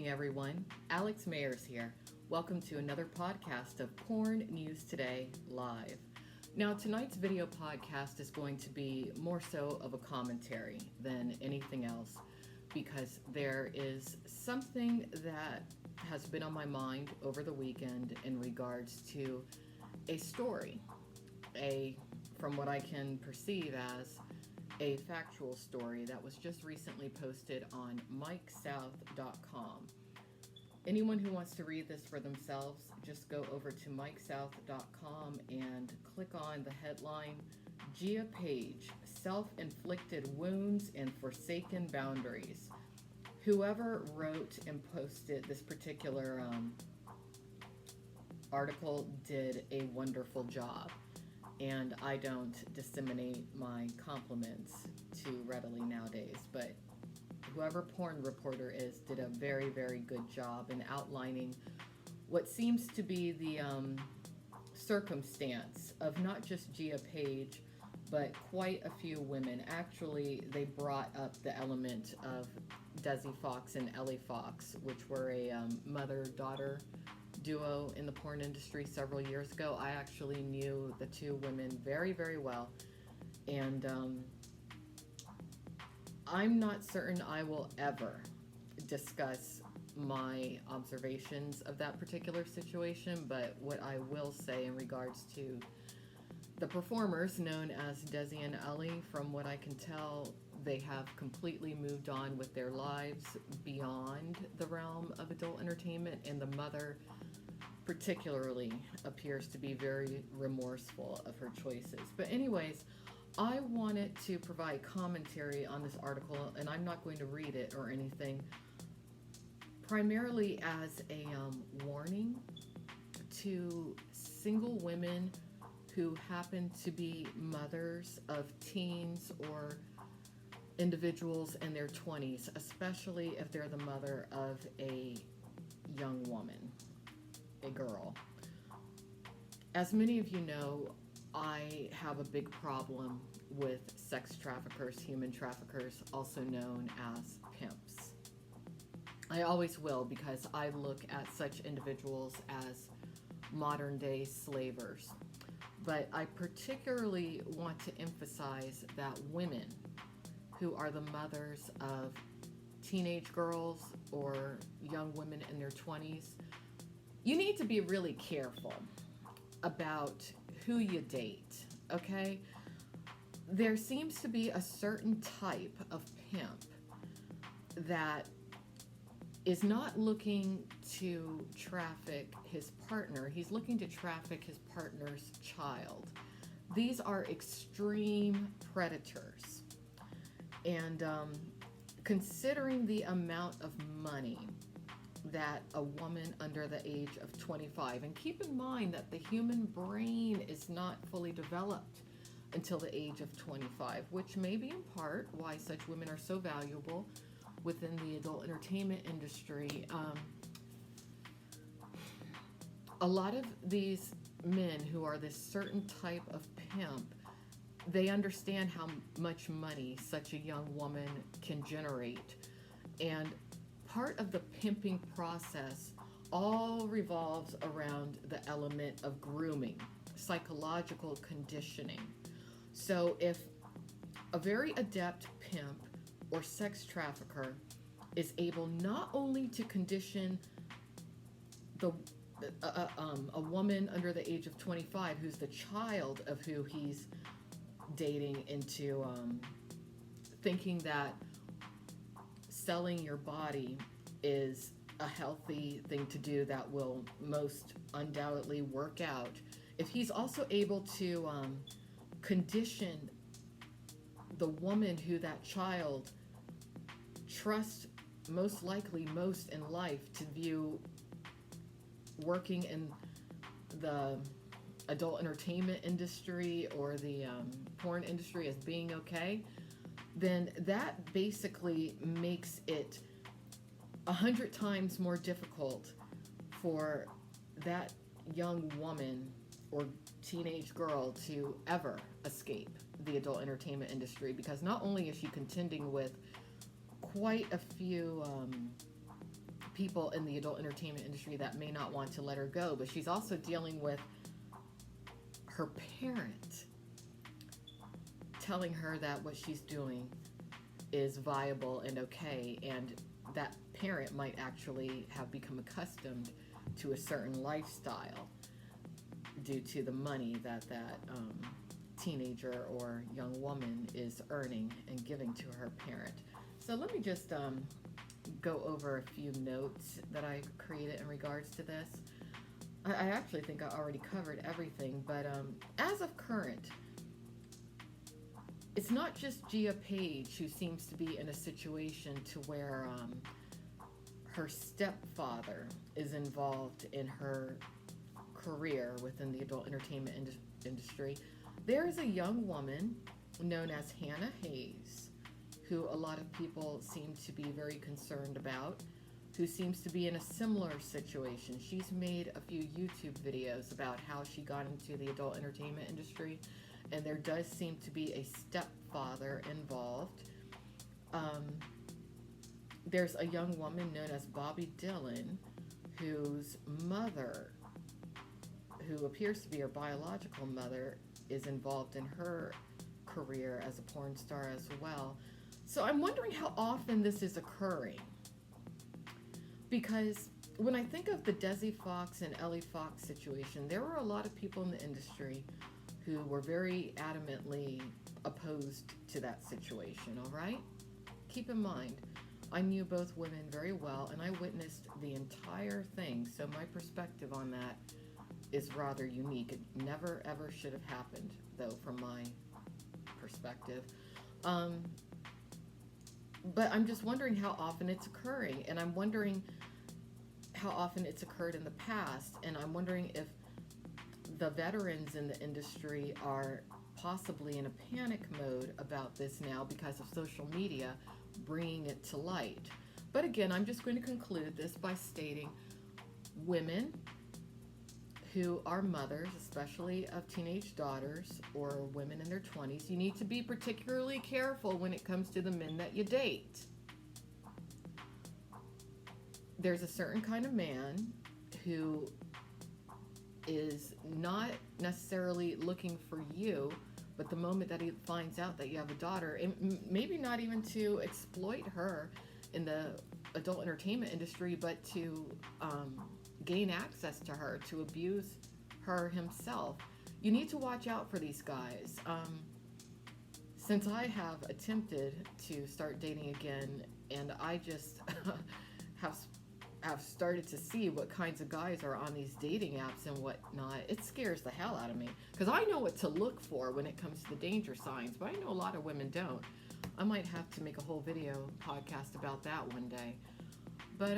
everyone. Alex Mayers here. Welcome to another podcast of Porn News Today Live. Now, tonight's video podcast is going to be more so of a commentary than anything else because there is something that has been on my mind over the weekend in regards to a story, from what I can perceive as a factual story that was just recently posted on mikesouth.com. Anyone who wants to read this for themselves, just go over to mikesouth.com and click on the headline, Gia Page, Self-Inflicted Wounds and Forsaken Boundaries. Whoever wrote and posted this particular article did a wonderful job. And I don't disseminate my compliments too readily nowadays, but whoever porn reporter is did a very, very good job in outlining what seems to be the circumstance of not just Gia Page, but quite a few women. Actually, they brought up the element of Desi Fox and Ellie Fox, which were a mother-daughter duo in the porn industry several years ago. I actually knew the two women very, very well, and I'm not certain I will ever discuss my observations of that particular situation, but what I will say in regards to the performers known as Desi and Ellie, from what I can tell, they have completely moved on with their lives beyond the realm of adult entertainment, and the mother particularly appears to be very remorseful of her choices. But anyways, I wanted to provide commentary on this article, and I'm not going to read it or anything, primarily as a warning to single women who happen to be mothers of teens or individuals in their 20s, especially if they're the mother of a young woman, a girl. As many of you know, I have a big problem with sex traffickers, human traffickers, also known as pimps. I always will, because I look at such individuals as modern day slavers. But I particularly want to emphasize that women who are the mothers of teenage girls or young women in their 20s, you need to be really careful about who you date, okay? There seems to be a certain type of pimp that is not looking to traffic his partner. He's looking to traffic his partner's child. These are extreme predators. And considering the amount of money that a woman under the age of 25, and keep in mind that the human brain is not fully developed until the age of 25, which may be in part why such women are so valuable within the adult entertainment industry. A lot of these men who are this certain type of pimp, they understand how much money such a young woman can generate. And part of the pimping process all revolves around the element of grooming, psychological conditioning. So if a very adept pimp or sex trafficker is able not only to condition a woman under the age of 25 who's the child of who he's dating into thinking that selling your body is a healthy thing to do that will most undoubtedly work out, if he's also able to condition the woman who that child trusts most likely most in life to view working in the adult entertainment industry or the porn industry as being okay, then that basically makes it 100 times more difficult for that young woman or teenage girl to ever escape the adult entertainment industry, because not only is she contending with quite a few people in the adult entertainment industry that may not want to let her go, but she's also dealing with her parent telling her that what she's doing is viable and okay, and that parent might actually have become accustomed to a certain lifestyle due to the money that teenager or young woman is earning and giving to her parent. So let me just go over a few notes that I created in regards to this. I actually think I already covered everything, but as of current, it's not just Gia Page who seems to be in a situation to where her stepfather is involved in her career within the adult entertainment industry. There is a young woman known as Hannah Hayes, who a lot of people seem to be very concerned about, who seems to be in a similar situation. She's made a few YouTube videos about how she got into the adult entertainment industry, and there does seem to be a stepfather involved. There's a young woman known as Bobby Dillon, whose mother, who appears to be her biological mother, is involved in her career as a porn star as well. So I'm wondering how often this is occurring. Because when I think of the Desi Fox and Ellie Fox situation, there were a lot of people in the industry who were very adamantly opposed to that situation, all right? Keep in mind, I knew both women very well, and I witnessed the entire thing, so my perspective on that is rather unique. It never, ever should have happened, though, from my perspective. But I'm just wondering how often it's occurring, and I'm wondering how often it's occurred in the past, and I'm wondering if the veterans in the industry are possibly in a panic mode about this now because of social media bringing it to light. But again, I'm just going to conclude this by stating women who are mothers, especially of teenage daughters or women in their 20s, you need to be particularly careful when it comes to the men that you date. There's a certain kind of man who is not necessarily looking for you, but the moment that he finds out that you have a daughter, and maybe not even to exploit her in the adult entertainment industry, but to gain access to her, to abuse her himself. You need to watch out for these guys. Since I have attempted to start dating again, and I just have started to see what kinds of guys are on these dating apps and whatnot, it scares the hell out of me. Because I know what to look for when it comes to the danger signs, but I know a lot of women don't. I might have to make a whole video podcast about that one day. But,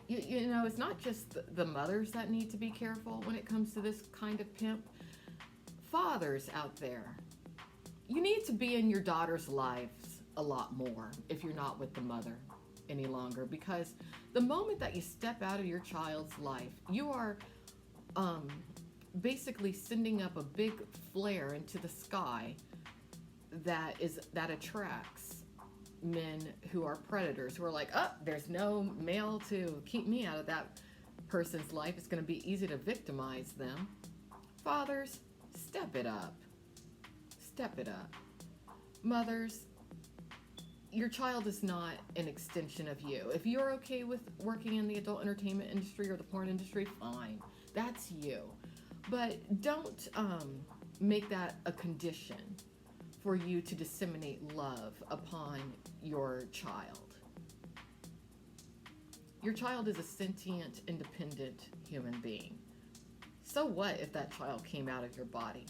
you know, it's not just the mothers that need to be careful when it comes to this kind of pimp. Fathers out there, you need to be in your daughter's lives a lot more if you're not with the mother any longer, because the moment that you step out of your child's life, you are basically sending up a big flare into the sky that attracts men who are predators, who are like, oh, there's no male to keep me out of that person's life. It's going to be easy to victimize them. Fathers, step it up. Step it up. Mothers, your child is not an extension of you. If you're okay with working in the adult entertainment industry or the porn industry, fine. That's you. But don't make that a condition for you to disseminate love upon your child. Your child is a sentient, independent human being. So what if that child came out of your body?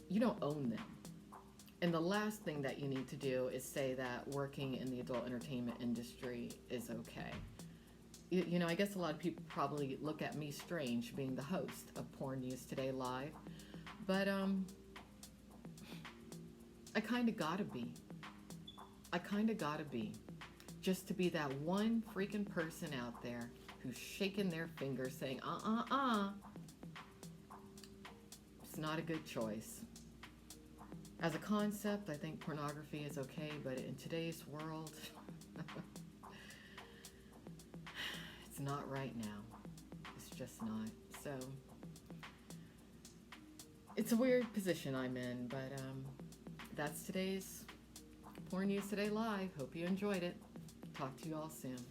You don't own them. And the last thing that you need to do is say that working in the adult entertainment industry is okay. You know, I guess a lot of people probably look at me strange being the host of Porn News Today Live, but I kind of gotta be. Just to be that one freaking person out there who's shaking their fingers saying, it's not a good choice. As a concept, I think pornography is okay, but in today's world, it's not right now. It's just not. So, it's a weird position I'm in, but that's today's Porn News Today Live. Hope you enjoyed it. Talk to you all soon.